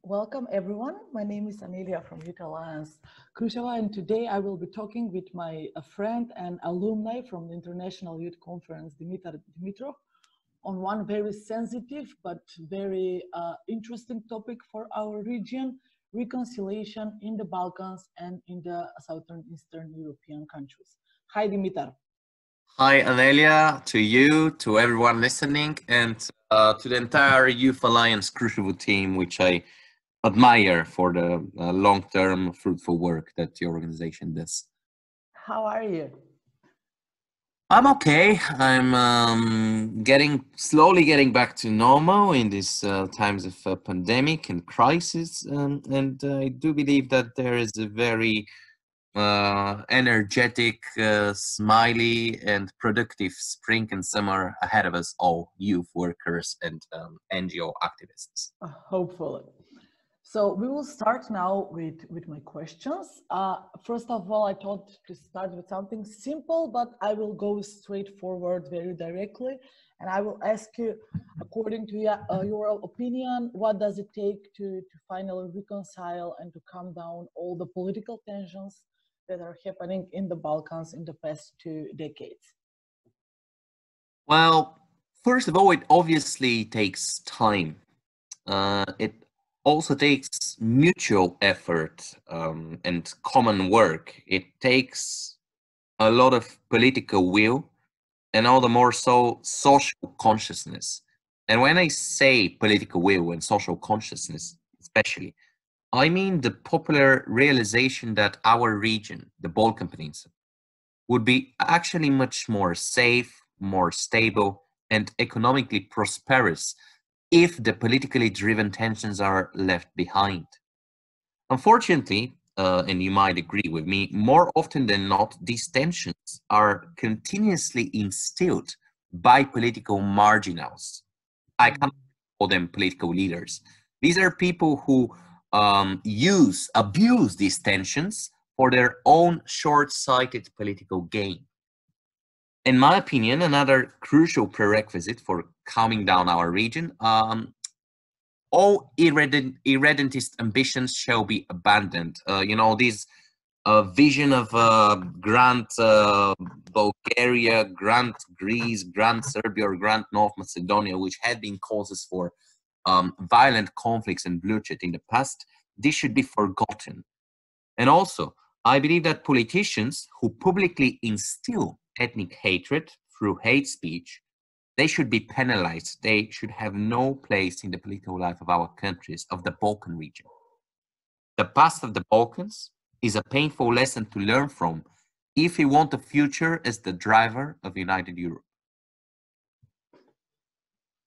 Welcome everyone. My name is Amelia from Youth Alliance Kruseva, and today I will be talking with my friend and alumni from the International Youth Conference, Dimitrov, on one very sensitive but very interesting topic for our region: reconciliation in the Balkans and in the Southern Eastern European countries. Hi, Dimitar. Hi, Anelia, to you, to everyone listening, and to the entire Youth Alliance Crucible team, which I admire for the long-term fruitful work that your organization does. How are you? I'm okay. I'm slowly getting back to normal in these times of pandemic and crisis, and I do believe that there is a very energetic, smiley, and productive spring and summer ahead of us all, youth workers and NGO activists. Hopefully. So we will start now with my questions. First of all, I thought to start with something simple, but I will go straight forward very directly. And I will ask you, according to your opinion, what does it take to finally reconcile and to calm down all the political tensions that are happening in the Balkans in the past 2 decades? Well, first of all, it obviously takes time. It also takes mutual effort and common work. It takes a lot of political will and all the more so social consciousness. And when I say political will and social consciousness, especially, I mean the popular realization that our region, the Balkan Peninsula, would be actually much more safe, more stable, and economically prosperous if the politically driven tensions are left behind. Unfortunately, and you might agree with me, more often than not, these tensions are continuously instilled by political marginals. I can't call them political leaders. These are people who abuse these tensions for their own short-sighted political gain. In my opinion, another crucial prerequisite for calming down our region, all irredentist ambitions shall be abandoned. This vision of Grand Bulgaria, Grand Greece, Grand Serbia, or Grand North Macedonia, which had been causes for violent conflicts and bloodshed in the past, this should be forgotten. And also, I believe that politicians who publicly instill ethnic hatred through hate speech, they should be penalized. They should have no place in the political life of our countries, of the Balkan region. The past of the Balkans is a painful lesson to learn from if we want a future as the driver of United Europe.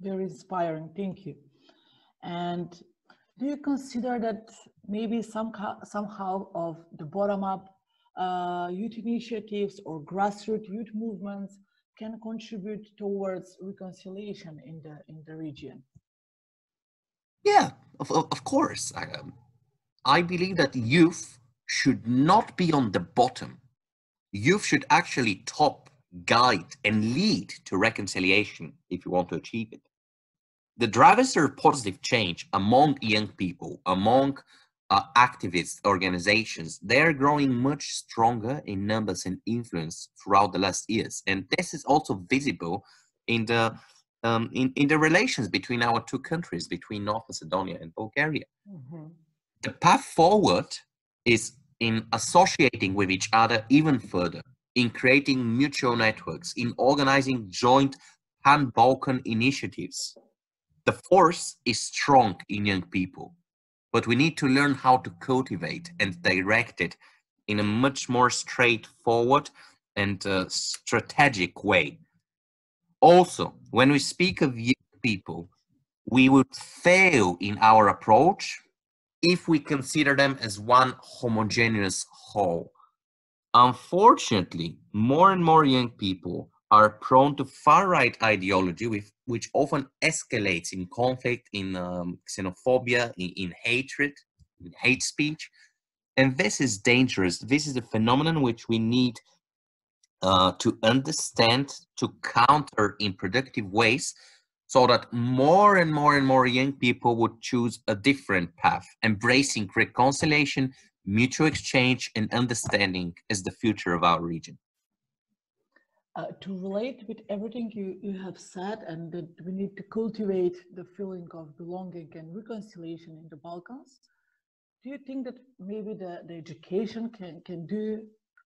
Very inspiring, thank you. And do you consider that maybe somehow of the bottom-up youth initiatives or grassroots youth movements can contribute towards reconciliation in the region? Yeah, of course. I believe that youth should not be on the bottom. Youth should actually top, guide, and lead to reconciliation if you want to achieve it. The drivers of positive change among young people, among activist organizations, they're growing much stronger in numbers and influence throughout the last years. And this is also visible in the in the relations between our two countries, between North Macedonia and Bulgaria. Mm-hmm. The path forward is in associating with each other even further, in creating mutual networks, in organizing joint pan-Balkan initiatives. The force is strong in young people, but we need to learn how to cultivate and direct it in a much more straightforward and strategic way. Also, when we speak of young people, we would fail in our approach if we consider them as one homogeneous whole. Unfortunately, more and more young people are prone to far-right ideology, which often escalates in conflict, in xenophobia, in hatred, in hate speech. And this is dangerous. This is a phenomenon which we need to understand, to counter in productive ways, so that more and more and more young people would choose a different path, embracing reconciliation, mutual exchange, and understanding as the future of our region. To relate with everything you have said, and that we need to cultivate the feeling of belonging and reconciliation in the Balkans, do you think that maybe the education can do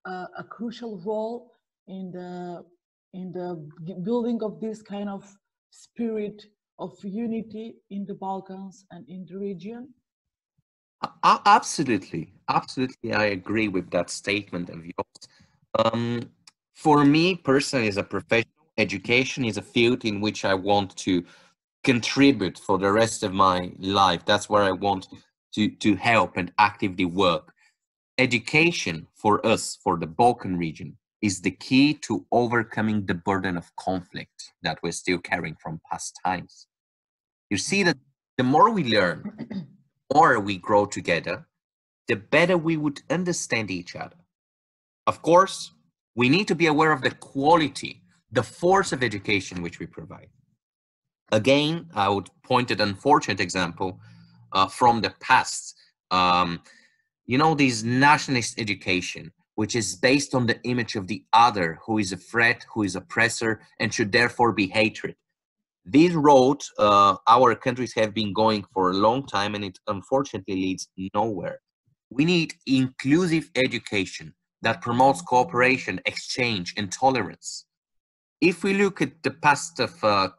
a crucial role in the building of this kind of spirit of unity in the Balkans and in the region? Absolutely, absolutely, I agree with that statement of yours. For me personally, as a professional, education is a field in which I want to contribute for the rest of my life. That's where I want to help and actively work. Education for us, for the Balkan region, is the key to overcoming the burden of conflict that we're still carrying from past times. You see that the more we learn, the more we grow together, the better we would understand each other. Of course, we need to be aware of the quality, the force of education which we provide. Again, I would point at an unfortunate example from the past. This nationalist education, which is based on the image of the other, who is a threat, who is oppressor, and should therefore be hatred. This road our countries have been going for a long time, and it unfortunately leads nowhere. We need inclusive education that promotes cooperation, exchange, and tolerance. If we look at the past of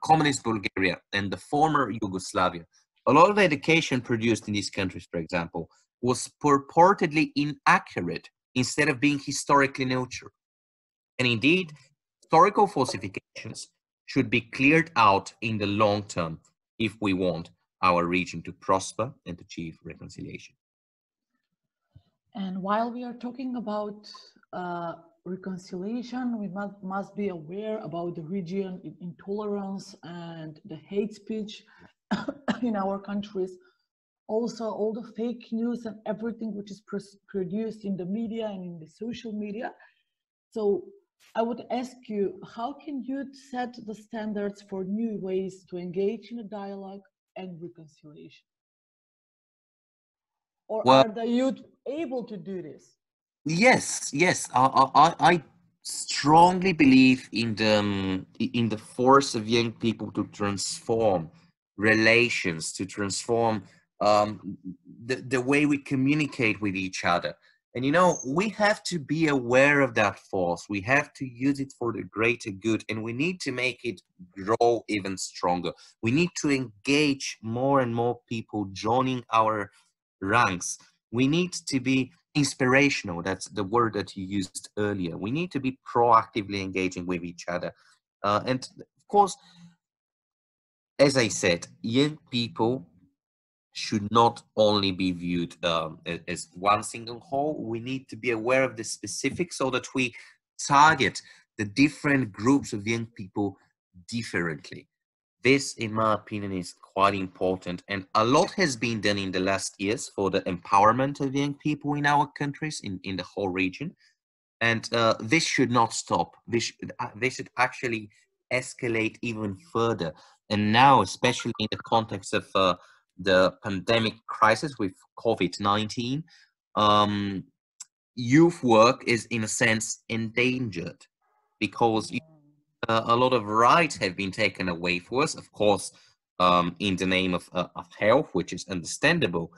communist Bulgaria and the former Yugoslavia, a lot of the education produced in these countries, for example, was purportedly inaccurate instead of being historically neutral. And indeed, historical falsifications should be cleared out in the long term if we want our region to prosper and achieve reconciliation. And while we are talking about reconciliation, we must be aware about the region intolerance and the hate speech in our countries. Also, all the fake news and everything which is produced in the media and in the social media. So I would ask you, how can you set the standards for new ways to engage in a dialogue and reconciliation? Or Well, are the youth able to do this? yes. I strongly believe in the force of young people to transform relations, to transform the way we communicate with each other. And we have to be aware of that force. We have to use it for the greater good, and we need to make it grow even stronger. We need to engage more and more people joining our ranks. We need to be inspirational. That's the word that you used earlier. We need to be proactively engaging with each other. And of course, as I said, young people should not only be viewed as one single whole. We need to be aware of the specifics so that we target the different groups of young people differently. This, in my opinion, is quite important, and a lot has been done in the last years for the empowerment of young people in our countries, in the whole region. And this should not stop. This should actually escalate even further. And now, especially in the context of the pandemic crisis with COVID-19, um, youth work is, in a sense, endangered because a lot of rights have been taken away for us, of course, in the name of health, which is understandable.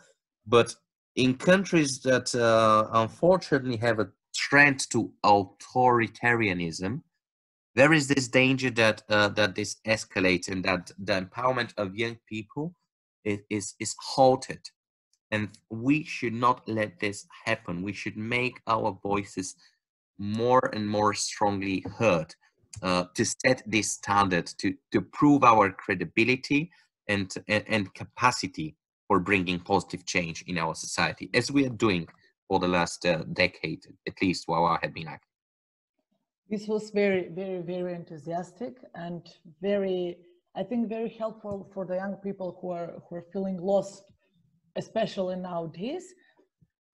But in countries that unfortunately have a trend to authoritarianism, there is this danger that this escalates and that the empowerment of young people is halted. And we should not let this happen. We should make our voices more and more strongly heard to set this standard, to prove our credibility and capacity for bringing positive change in our society, as we are doing for the last decade, at least while I have been active. This was very, very, very enthusiastic and very, I think, very helpful for the young people who are feeling lost, especially nowadays.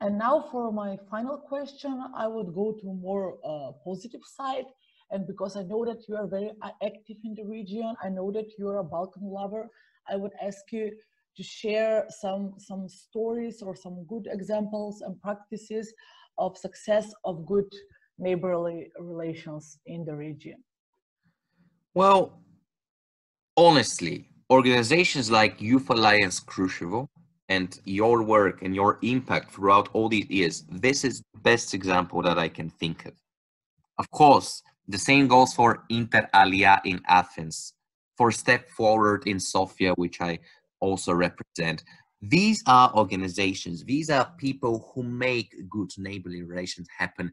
And now for my final question, I would go to more positive side. And because I know that you are very active in the region, I know that you're a Balkan lover, I would ask you to share some stories or some good examples and practices of success of good neighborly relations in the region. Well, honestly, organizations like Youth Alliance Krushevo and your work and your impact throughout all these years, this is the best example that I can think of. Of course, the same goes for Inter Alia in Athens, for Step Forward in Sofia, which I also represent. These are organizations, these are people who make good neighborly relations happen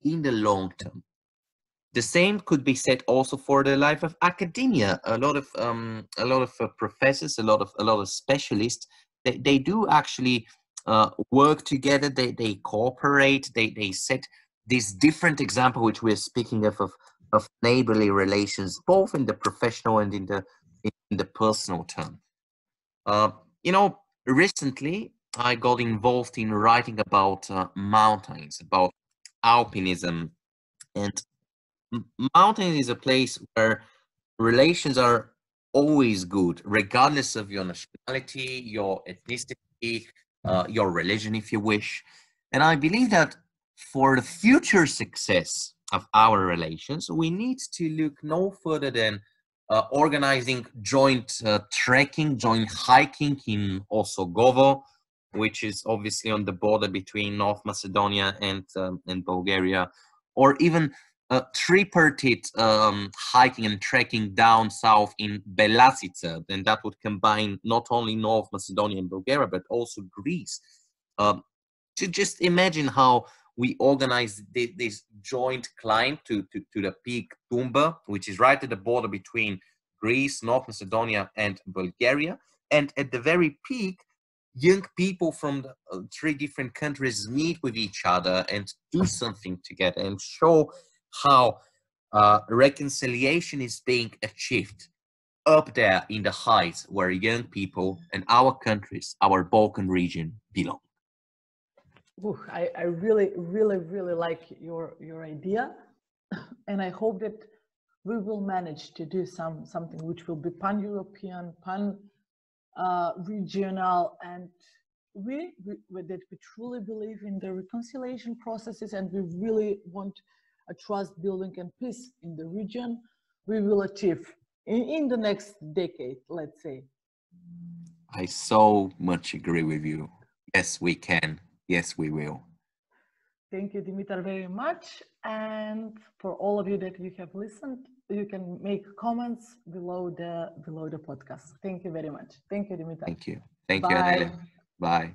in the long term. The same could be said also for the life of academia. A lot of professors, a lot of specialists, they do actually work together. They cooperate. They set this different example, which we're speaking of neighborly relations, both in the professional and in the personal term. Uh, you know, recently I got involved in writing about mountains, about alpinism, and mountain is a place where relations are always good, regardless of your nationality, your ethnicity, your religion, if you wish. And I believe that for the future success of our relations, we need to look no further than organizing joint trekking, joint hiking in Osogovo, which is obviously on the border between North Macedonia and Bulgaria, or even tripartite hiking and trekking down south in Belasica, then that would combine not only North Macedonia and Bulgaria, but also Greece. To just imagine how we organize this joint climb to the peak Tumba, which is right at the border between Greece, North Macedonia, and Bulgaria. And at the very peak, young people from the, three different countries meet with each other and do something together and show how reconciliation is being achieved up there in the heights where young people and our countries, our Balkan region belong. Ooh, I really, really, really like your idea, and I hope that we will manage to do something which will be pan-European, regional, and that we truly believe in the reconciliation processes, and we really want a trust building and peace in the region. We will achieve in the next decade, let's say. I so much agree with you. Yes, we can. Yes, we will. Thank you, Dimitar, very much. And for all of you that you have listened, you can make comments below the podcast. Thank you very much. Thank you, Dimitar. Thank you. Thank you, Bye. Adele. Bye.